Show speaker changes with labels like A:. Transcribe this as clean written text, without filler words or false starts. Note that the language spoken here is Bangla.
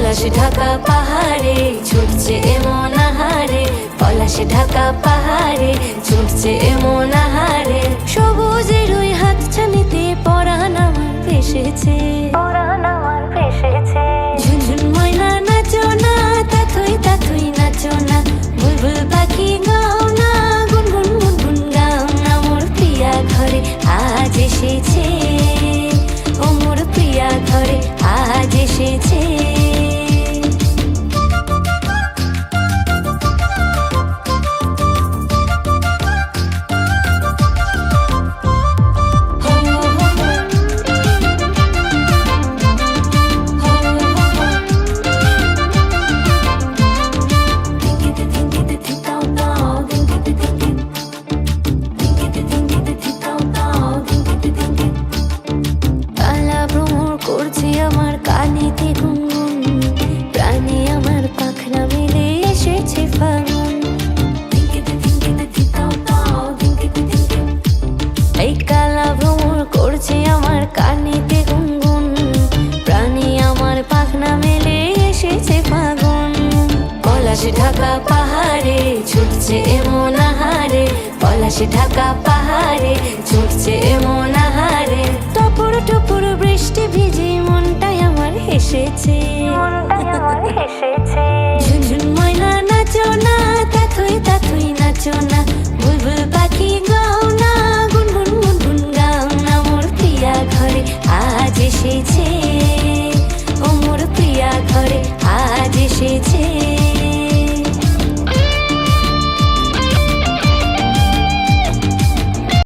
A: পলাশ ঢাকা পাহাড়ে ছুটছে এমন আহারে, পলাশ ঢাকা পাহাড়ে ছুটছে এমন আহারে। সবুজের ওই হাতছানিতে পরাণ আমার ভেসেছে, পরাণ আমার ভেসেছে। ঝুনঝুন ময়না নাচো না, তাথই তাথই নাচো না, বুলবুল পাখি গাও না, গুনগুন গুনগুন গাও না। মোর প্রিয়া ঘরে আজ এসেছে, ও মোর প্রিয়া ঘরে আজ এসেছে। করছে আমার কানেতে গুনগুন, প্রাণে আমার পাখনা মেলে এসেছে ফাগুন। এই কালা ভ্রমর করছে আমার কানেতে গুনগুন, প্রাণে আমার পাখনা মেলে এসেছে ফাগুন। পলাশ ঢাকা পাহাড়ে ছুটছে এমন আহারে, পলাশ ঢাকা পাহাড়ে ছুটছে এমন আহারে। টপুর টপুর বৃষ্টি ভিজে মনটাই আমার হেসেছে, মনটাই আমার হেসেছে। ঝুনঝুন ময়না নাচো না, তাথই তাথই নাচো না,